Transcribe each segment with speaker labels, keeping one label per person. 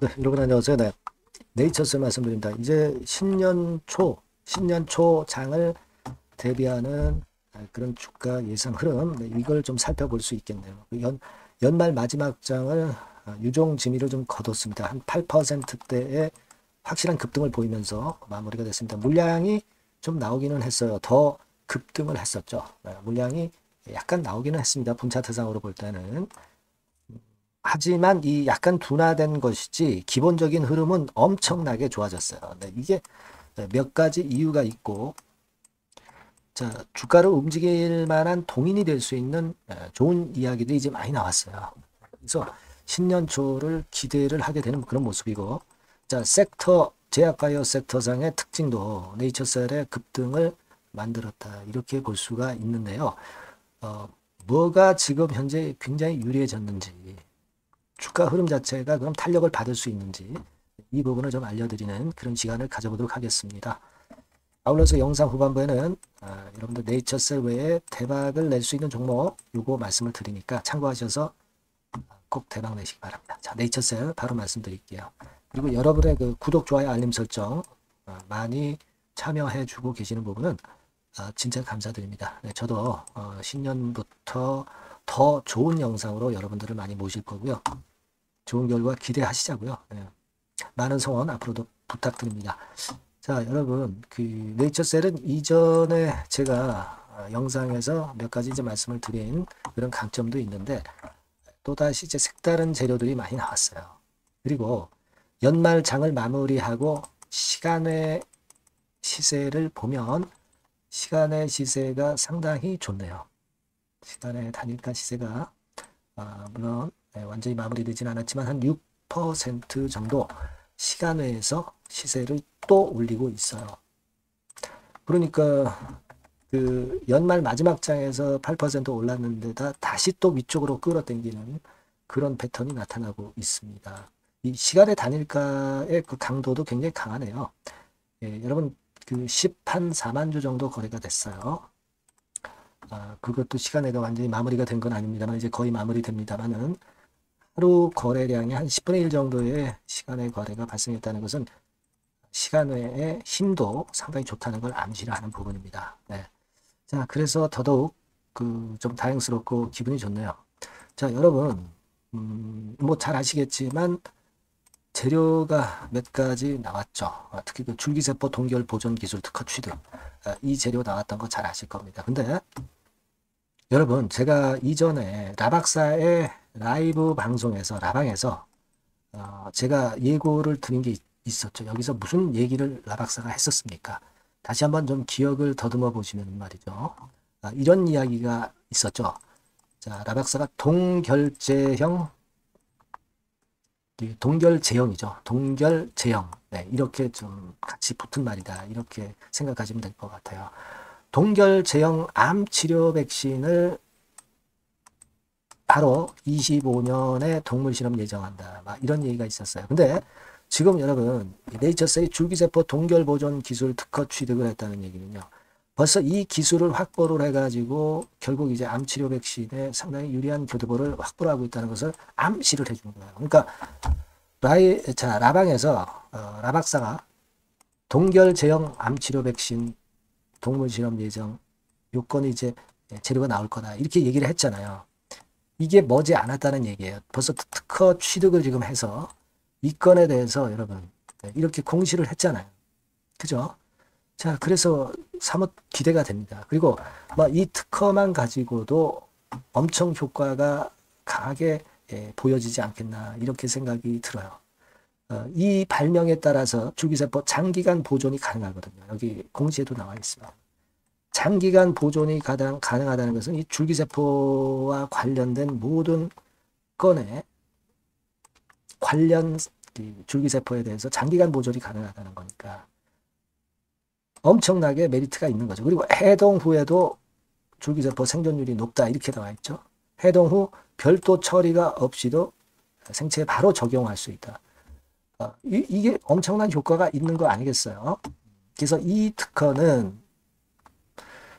Speaker 1: 네, 여러분 안녕하세요. 네, 네이처스 말씀드립니다. 이제 신년 초 장을 대비하는 그런 주가 예상 흐름, 네, 이걸 좀 살펴볼 수 있겠네요. 연말 마지막 장을 유종 지미를 좀 거뒀습니다. 한 8%대의 확실한 급등을 보이면서 마무리가 됐습니다. 물량이 좀 나오기는 했어요. 더 급등을 했었죠. 네, 물량이 약간 나오기는 했습니다. 분차트상으로 볼 때는. 하지만 이 약간 둔화된 것이지 기본적인 흐름은 엄청나게 좋아졌어요. 네, 이게 몇 가지 이유가 있고, 자, 주가를 움직일 만한 동인이 될 수 있는 좋은 이야기들이 이제 많이 나왔어요. 그래서 신년 초를 기대를 하게 되는 그런 모습이고, 자, 제약바이오 섹터상의 특징도 네이처셀의 급등을 만들었다. 이렇게 볼 수가 있는데요. 어, 뭐가 지금 현재 굉장히 유리해졌는지, 주가 흐름 자체가 그럼 탄력을 받을 수 있는지 이 부분을 좀 알려드리는 그런 시간을 가져보도록 하겠습니다. 아울러서 영상 후반부에는 여러분들 네이처셀 외에 대박을 낼 수 있는 종목 요거 말씀을 드리니까 참고하셔서 꼭 대박 내시기 바랍니다. 자, 네이처셀 바로 말씀드릴게요. 그리고 여러분의 그 구독, 좋아요, 알림 설정 많이 참여해주고 계시는 부분은 진짜 감사드립니다. 네, 저도 신년부터 더 좋은 영상으로 여러분들을 많이 모실 거고요. 좋은 결과 기대하시자고요. 네. 많은 성원 앞으로도 부탁드립니다. 자, 여러분, 그 네이처셀은 이전에 제가 영상에서 몇 가지 이제 말씀을 드린 그런 강점도 있는데 또다시 이제 색다른 재료들이 많이 나왔어요. 그리고 연말 장을 마무리하고 시간의 시세를 보면 시간의 시세가 상당히 좋네요. 시간의 단일가 시세가 물론 완전히 마무리되진 않았지만 한 6% 정도 시간외에서 시세를 또 올리고 있어요. 그러니까 그 연말 마지막 장에서 8% 올랐는데다 다시 또 위쪽으로 끌어당기는 그런 패턴이 나타나고 있습니다. 이 시간의 단일가의 그 강도도 굉장히 강하네요. 예, 여러분 그 10한 4만 주 정도 거래가 됐어요. 그것도 시간에가 완전히 마무리가 된 건 아닙니다만 이제 거의 마무리됩니다만은 하루 거래량이 한 10분의 1 정도의 시간의 거래가 발생했다는 것은 시간 외의 힘도 상당히 좋다는 걸 암시를 하는 부분입니다. 네. 자, 그래서 더더욱 그 좀 다행스럽고 기분이 좋네요. 자, 여러분, 뭐 잘 아시겠지만 재료가 몇 가지 나왔죠. 특히 그 줄기세포 동결 보존 기술 특허 취득. 이 재료 나왔던 거 잘 아실 겁니다. 근데 여러분, 제가 이전에 라박사의 라이브 방송에서, 라방에서, 제가 예고를 드린 게 있었죠. 여기서 무슨 얘기를 라박사가 했었습니까? 다시 한번 좀 기억을 더듬어 보시면 말이죠. 이런 이야기가 있었죠. 자, 라박사가 동결제형이죠. 동결제형. 네, 이렇게 좀 같이 붙은 말이다. 이렇게 생각하시면 될 것 같아요. 동결제형 암 치료 백신을 바로 25년에 동물 실험 예정한다. 막 이런 얘기가 있었어요. 근데 지금 여러분 네이처스의 줄기세포 동결 보존 기술 특허 취득을 했다는 얘기는요. 벌써 이 기술을 확보를 해가지고 결국 이제 암 치료 백신에 상당히 유리한 교두보를 확보를 하고 있다는 것을 암시를 해주는 거예요. 그러니까 라방에서 라박사가 동결 제형 암 치료 백신 동물 실험 예정 요건이 이제 재료가 나올 거다 이렇게 얘기를 했잖아요. 이게 머지 않았다는 얘기예요. 벌써 특허 취득을 지금 해서 이 건에 대해서 여러분 이렇게 공시를 했잖아요. 그죠? 자, 그래서 사뭇 기대가 됩니다. 그리고 뭐 이 특허만 가지고도 엄청 효과가 강하게 보여지지 않겠나 이렇게 생각이 들어요. 이 발명에 따라서 줄기세포 장기간 보존이 가능하거든요. 여기 공시에도 나와 있습니다. 장기간 보존이 가능하다는 것은 이 줄기세포와 관련된 모든 건에 관련 줄기세포에 대해서 장기간 보존이 가능하다는 거니까 엄청나게 메리트가 있는 거죠. 그리고 해동 후에도 줄기세포 생존율이 높다 이렇게 나와 있죠. 해동 후 별도 처리가 없이도 생체에 바로 적용할 수 있다. 이게 엄청난 효과가 있는 거 아니겠어요? 그래서 이 특허는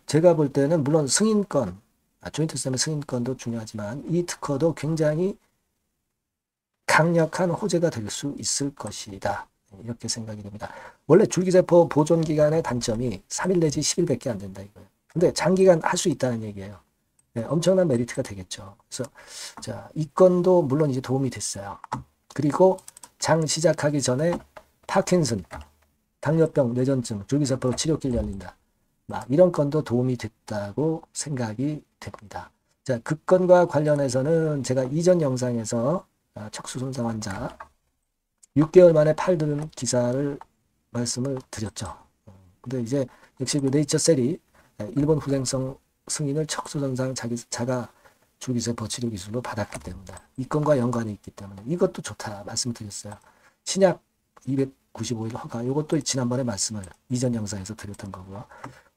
Speaker 1: 제가 볼 때는 물론 조인트 스템의 승인권도 중요하지만 이 특허도 굉장히 강력한 호재가 될 수 있을 것이다. 이렇게 생각이 됩니다. 원래 줄기세포 보존 기간의 단점이 3일 내지 10일밖에 안 된다 이거예요. 근데 장기간 할 수 있다는 얘기예요. 네, 엄청난 메리트가 되겠죠. 그래서 자, 이 건도 물론 이제 도움이 됐어요. 그리고 장 시작하기 전에 파킨슨, 당뇨병, 뇌전증, 줄기세포 치료길 열린다. 막 이런 건도 도움이 됐다고 생각이 됩니다. 자, 그 건과 관련해서는 제가 이전 영상에서 척수 손상 환자 6개월 만에 팔드는 기사를 말씀을 드렸죠. 근데 이제 역시 그 네이처셀이 일본 후생성 승인을 척수 손상 자가 줄기세포 치료 기술로 받았기 때문에 이 건과 연관이 있기 때문에 이것도 좋다 말씀드렸어요. 신약 295일 허가 이것도 지난번에 말씀을 이전 영상에서 드렸던 거고요.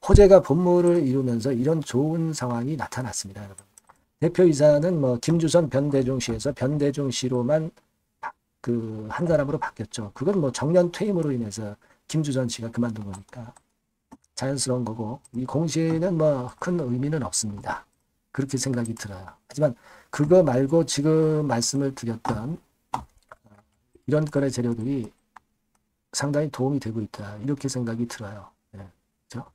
Speaker 1: 호재가 본물을 이루면서 이런 좋은 상황이 나타났습니다. 여러분. 대표이사는 뭐 김주선 변대중시에서 변대중시로만 그 한 사람으로 바뀌었죠. 그건 뭐 정년 퇴임으로 인해서 김주선 씨가 그만둔 거니까 자연스러운 거고 이 공시에는 뭐 큰 의미는 없습니다. 그렇게 생각이 들어요. 하지만 그거 말고 지금 말씀을 드렸던 이런 건의 재료들이 상당히 도움이 되고 있다. 이렇게 생각이 들어요. 네. 그렇죠?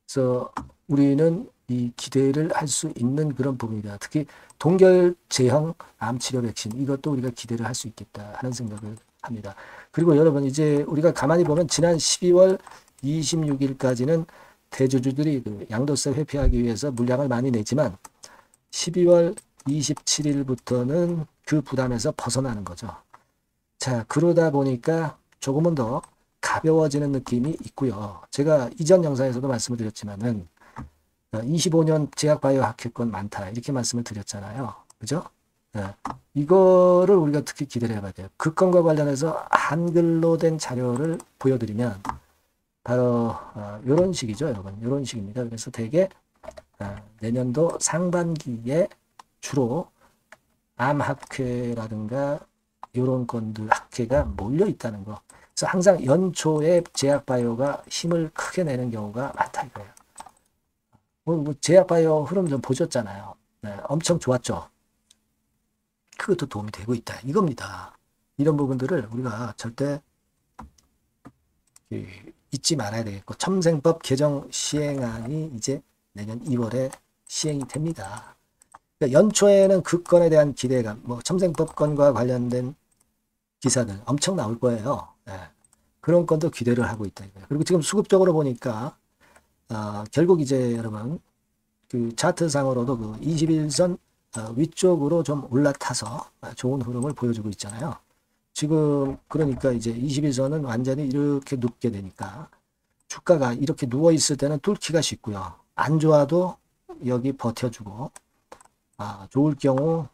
Speaker 1: 그래서 우리는 이 기대를 할 수 있는 그런 부분이다. 특히 동결제형 암치료 백신 이것도 우리가 기대를 할 수 있겠다 하는 생각을 합니다. 그리고 여러분 이제 우리가 가만히 보면 지난 12월 26일까지는 대주주들이 그 양도세 회피하기 위해서 물량을 많이 내지만 12월 27일부터는 그 부담에서 벗어나는 거죠. 자, 그러다 보니까 조금은 더 가벼워지는 느낌이 있고요. 제가 이전 영상에서도 말씀을 드렸지만은 25년 제약바이오 학회권 많다 이렇게 말씀을 드렸잖아요. 그죠? 네. 이거를 우리가 특히 기대를 해봐야 돼요. 그 건과 관련해서 한글로 된 자료를 보여드리면 바로 이런 식이죠, 여러분. 이런 식입니다. 그래서 대개 내년도 상반기에 주로 암학회라든가 이런 건들 학회가 몰려 있다는 거. 그래서 항상 연초에 제약바이오가 힘을 크게 내는 경우가 많다 이거예요. 뭐 제약바이오 흐름 좀 보셨잖아요. 네, 엄청 좋았죠. 그것도 도움이 되고 있다 이겁니다. 이런 부분들을 우리가 절대 잊지 말아야 되겠고 첨생법 개정 시행안이 이제 내년 2월에 시행이 됩니다. 그러니까 연초에는 그 건에 대한 기대감, 뭐 첨생법건과 관련된 기사들 엄청 나올 거예요. 네. 그런 건도 기대를 하고 있다 이거예요. 그리고 지금 수급적으로 보니까 결국 이제 여러분 그 차트상으로도 그 21선 위쪽으로 좀 올라타서 좋은 흐름을 보여주고 있잖아요. 지금 그러니까 이제 21선은 완전히 이렇게 눕게 되니까 주가가 이렇게 누워 있을 때는 뚫기가 쉽고요. 안 좋아도 여기 버텨주고 좋을 경우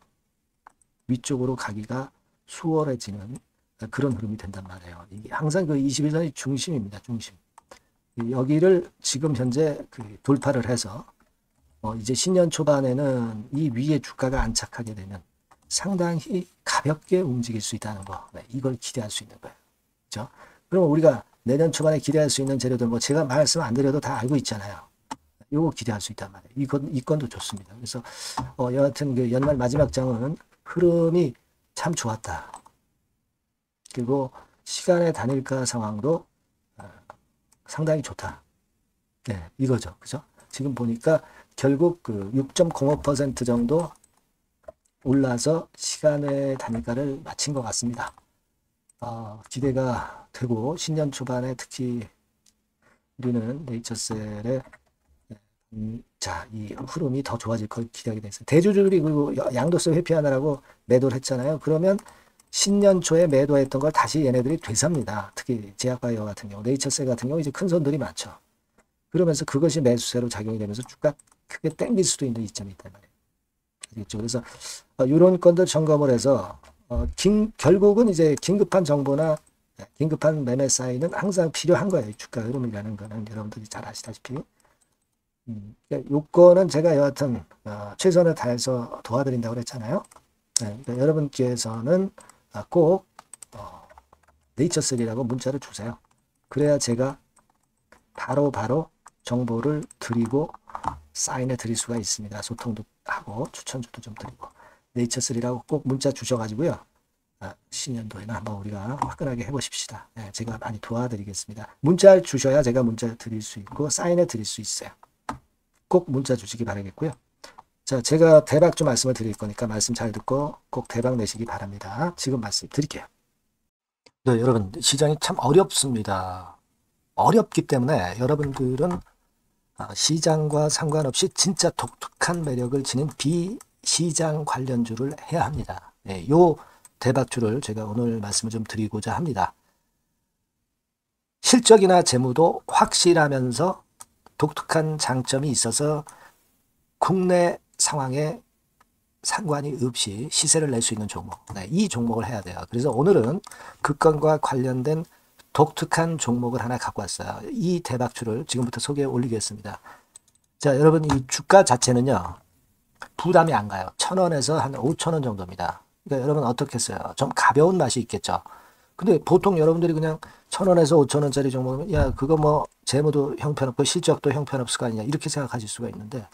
Speaker 1: 위쪽으로 가기가 수월해지는 그런 흐름이 된단 말이에요. 이게 항상 그 21선이 중심입니다. 중심. 여기를 지금 현재 그 돌파를 해서 이제 신년 초반에는 이 위에 주가가 안착하게 되면 상당히 가볍게 움직일 수 있다는 거. 네, 이걸 기대할 수 있는 거예요. 그렇죠? 그럼 우리가 내년 초반에 기대할 수 있는 재료들 뭐 제가 말씀 안 드려도 다 알고 있잖아요. 이거 기대할 수 있단 말이에요. 이 건도 좋습니다. 그래서 여하튼 그 연말 마지막 장은 흐름이 참 좋았다. 그리고 시간의 단일가 상황도 상당히 좋다. 네, 이거죠. 그죠? 지금 보니까 결국 그 6.05% 정도 올라서 시간의 단일가를 마친 것 같습니다. 기대가 되고 신년 초반에 특히 우리는 네이처셀의 이 흐름이 더 좋아질 걸 기대하게 됐어요. 대주주들이 그리고 양도세 회피하느라고 매도를 했잖아요. 그러면 신년 초에 매도했던 걸 다시 얘네들이 되삽니다. 특히 제약바이오 같은 경우, 네이처셀 같은 경우 이제 큰 손들이 많죠. 그러면서 그것이 매수세로 작용이 되면서 주가 크게 땡길 수도 있는 이점이 있단 말이에요. 알겠죠? 그래서 이런 건들 점검을 해서 결국은 이제 긴급한 정보나 긴급한 매매 사인은 항상 필요한 거예요. 주가 흐름이라는 거는 여러분들이 잘 아시다시피. 요거는 제가 여하튼 최선을 다해서 도와드린다고 그랬잖아요. 네, 그러니까 여러분께서는 꼭 네이처셀이라고 문자를 주세요. 그래야 제가 바로 정보를 드리고 사인해 드릴 수가 있습니다. 소통도 하고 추천주도 좀 드리고 네이처셀이라고 꼭 문자 주셔가지고요. 신년도에는 한번 우리가 화끈하게 해보십시다. 예, 제가 많이 도와드리겠습니다. 문자 주셔야 제가 문자 드릴 수 있고 사인해 드릴 수 있어요. 꼭 문자 주시기 바라겠고요. 자, 제가 대박 좀 말씀을 드릴 거니까 말씀 잘 듣고 꼭 대박 내시기 바랍니다. 지금 말씀 드릴게요. 네, 여러분 시장이 참 어렵습니다. 어렵기 때문에 여러분들은 시장과 상관없이 진짜 독특한 매력을 지닌 비시장 관련주를 해야 합니다. 네, 요 대박주를 제가 오늘 말씀을 좀 드리고자 합니다. 실적이나 재무도 확실하면서 독특한 장점이 있어서 국내 상황에 상관이 없이 시세를 낼 수 있는 종목, 네, 이 종목을 해야 돼요. 그래서 오늘은 그 건과 관련된 독특한 종목을 하나 갖고 왔어요. 이 대박주를 지금부터 소개해 올리겠습니다. 자, 여러분 이 주가 자체는요 부담이 안 가요. 1,000원에서 한 5,000원 정도입니다. 그러니까 여러분 어떻겠어요? 좀 가벼운 맛이 있겠죠. 근데 보통 여러분들이 그냥 1,000원에서 5,000원짜리 종목이면 야 그거 뭐 재무도 형편없고 실적도 형편없을 거 아니냐 이렇게 생각하실 수가 있는데,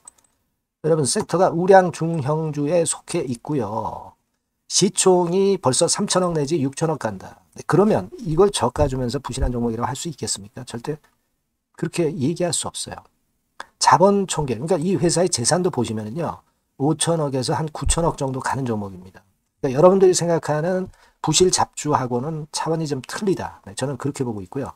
Speaker 1: 여러분 섹터가 우량 중형주에 속해 있고요. 시총이 벌써 3,000억 내지 6,000억 간다. 그러면 이걸 저가 주면서 부실한 종목이라고 할 수 있겠습니까? 절대 그렇게 얘기할 수 없어요. 자본 총계, 그러니까 이 회사의 재산도 보시면은요 5,000억에서 한 9,000억 정도 가는 종목입니다. 그러니까 여러분들이 생각하는 부실 잡주하고는 차원이 좀 틀리다. 네, 저는 그렇게 보고 있고요.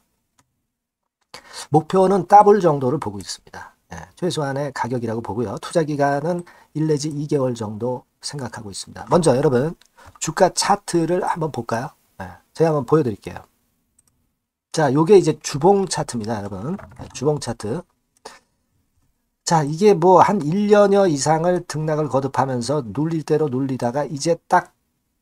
Speaker 1: 목표는 더블 정도를 보고 있습니다. 네, 최소한의 가격이라고 보고요. 투자 기간은 1 내지 2개월 정도 생각하고 있습니다. 먼저 여러분 주가 차트를 한번 볼까요? 네, 제가 한번 보여드릴게요. 자, 요게 이제 주봉 차트입니다, 여러분. 네, 주봉 차트. 자, 이게 뭐 한 1년여 이상을 등락을 거듭하면서 눌릴 대로 눌리다가 이제 딱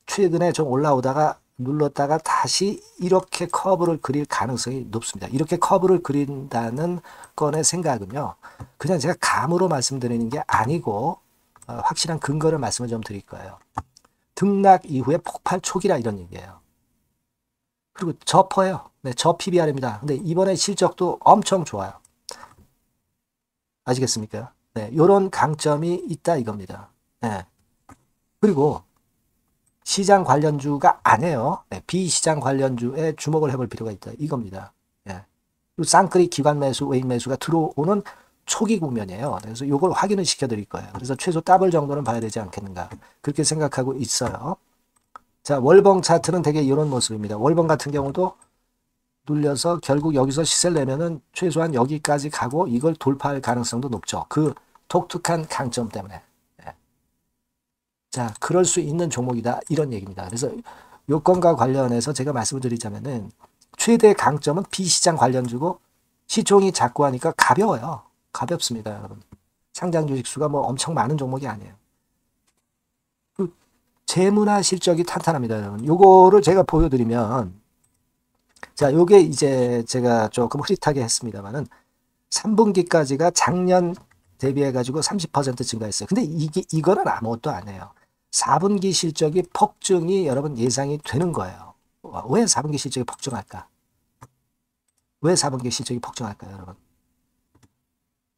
Speaker 1: 최근에 좀 올라오다가 눌렀다가 다시 이렇게 커브를 그릴 가능성이 높습니다. 이렇게 커브를 그린다는 건의 생각은요, 그냥 제가 감으로 말씀드리는 게 아니고 확실한 근거를 말씀을 좀 드릴 거예요. 등락 이후에 폭발 초기라 이런 얘기예요. 그리고 저퍼예요. 네, 저 PBR입니다. 근데 이번에 실적도 엄청 좋아요. 아시겠습니까? 네, 요런 강점이 있다 이겁니다. 네. 그리고 시장 관련주가 아니에요. 네, 비시장 관련주에 주목을 해볼 필요가 있다 이겁니다. 네. 그리고 쌍끌이 기관 매수, 외인 매수가 들어오는 초기 국면이에요. 그래서 요걸 확인을 시켜드릴 거예요. 그래서 최소 더블 정도는 봐야 되지 않겠는가 그렇게 생각하고 있어요. 자, 월봉 차트는 되게 이런 모습입니다. 월봉 같은 경우도 눌려서 결국 여기서 시세를 내면은 최소한 여기까지 가고 이걸 돌파할 가능성도 높죠. 그 독특한 강점 때문에. 네. 자, 그럴 수 있는 종목이다 이런 얘기입니다. 그래서 요건과 관련해서 제가 말씀을 드리자면은 최대 강점은 비시장 관련주고 시총이 작고 하니까 가벼워요. 가볍습니다, 여러분. 상장 주식 수가 뭐 엄청 많은 종목이 아니에요. 재무나 실적이 탄탄합니다, 여러분. 요거를 제가 보여드리면, 자, 요게 이제 제가 조금 흐릿하게 했습니다만은 3분기까지가 작년 대비해가지고 30% 증가했어요. 근데 이거는 아무것도 아니에요. 4분기 실적이 폭증이 여러분 예상이 되는 거예요. 왜 4분기 실적이 폭증할까? 왜 4분기 실적이 폭증할까요, 여러분?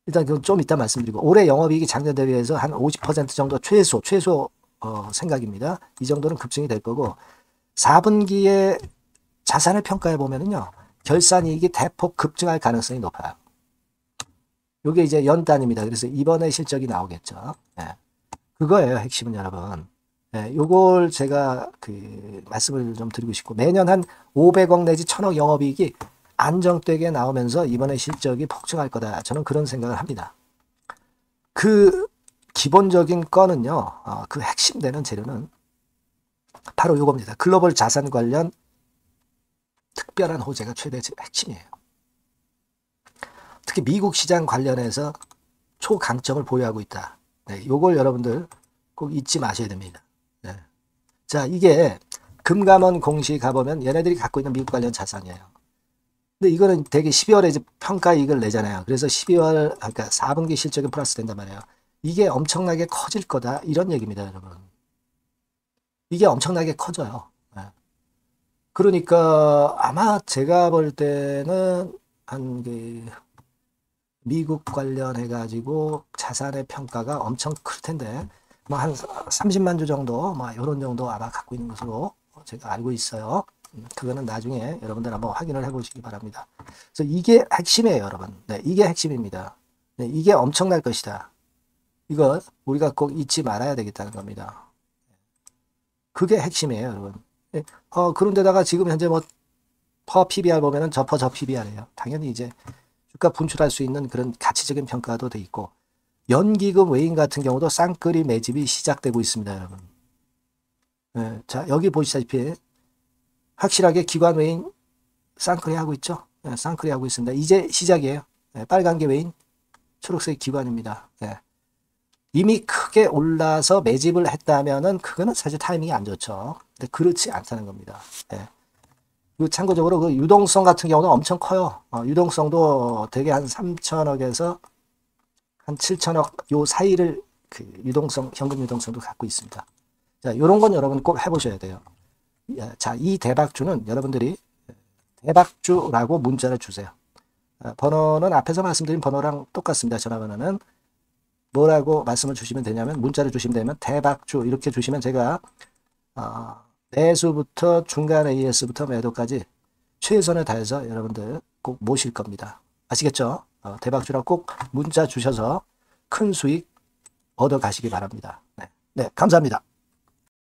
Speaker 1: 일단 그건 좀 이따 말씀드리고, 올해 영업이익이 작년 대비해서 한 50% 정도 최소 생각입니다. 이 정도는 급증이 될 거고, 4분기에 자산을 평가해 보면은요, 결산이익이 대폭 급증할 가능성이 높아요. 요게 이제 연단입니다. 그래서 이번에 실적이 나오겠죠. 네. 그거예요, 핵심은 여러분. 네, 요걸 제가 말씀을 좀 드리고 싶고, 매년 한 500억 내지 1,000억 영업이익이 안정되게 나오면서 이번에 실적이 폭증할 거다. 저는 그런 생각을 합니다. 그 기본적인 건은요, 그 핵심 되는 재료는 바로 요겁니다. 글로벌 자산 관련 특별한 호재가 최대 핵심이에요. 특히 미국 시장 관련해서 초강점을 보유하고 있다. 네, 요걸 여러분들 꼭 잊지 마셔야 됩니다. 네. 자, 이게 금감원 공시 가보면 얘네들이 갖고 있는 미국 관련 자산이에요. 근데 이거는 되게 12월에 이제 평가이익을 내잖아요. 그래서 12월, 그러니까 4분기 실적이 플러스 된단 말이에요. 이게 엄청나게 커질 거다. 이런 얘기입니다, 여러분. 이게 엄청나게 커져요. 네. 그러니까 아마 제가 볼 때는 한 미국 관련해가지고 자산의 평가가 엄청 클 텐데, 뭐 한 30만 주 정도, 뭐 이런 정도 아마 갖고 있는 것으로 제가 알고 있어요. 그거는 나중에 여러분들 한번 확인을 해 보시기 바랍니다. 그래서 이게 핵심이에요, 여러분. 네, 이게 핵심입니다. 네, 이게 엄청날 것이다. 이거 우리가 꼭 잊지 말아야 되겠다는 겁니다. 그게 핵심이에요, 여러분. 네, 그런데다가 지금 현재 뭐 퍼 PBR 보면은 저 PBR이에요. 당연히 이제 주가 분출할 수 있는 그런 가치적인 평가도 돼 있고, 연기금 외인 같은 경우도 쌍끌이 매집이 시작되고 있습니다, 여러분. 네, 자, 여기 보시다시피 확실하게 기관 외인 쌍끌이 하고 있죠. 네, 쌍끌이 하고 있습니다. 이제 시작이에요. 네, 빨간 게 외인, 초록색 기관입니다. 네. 이미 크게 올라서 매집을 했다면은 그거는 사실 타이밍이 안 좋죠. 근데 그렇지 않다는 겁니다. 네. 그리고 참고적으로 그 유동성 같은 경우도 엄청 커요. 유동성도 되게 한 3천억에서 한 7천억 요 사이를 그 유동성, 현금 유동성도 갖고 있습니다. 자, 이런 건 여러분 꼭 해보셔야 돼요. 자, 이 대박주는 여러분들이 대박주라고 문자를 주세요. 번호는 앞에서 말씀드린 번호랑 똑같습니다. 전화번호는 뭐라고 말씀을 주시면 되냐면, 문자를 주시면 되면 대박주 이렇게 주시면 제가 매수부터 중간 AS부터 매도까지 최선을 다해서 여러분들 꼭 모실 겁니다. 아시겠죠? 대박주라고 꼭 문자 주셔서 큰 수익 얻어 가시기 바랍니다. 네, 감사합니다.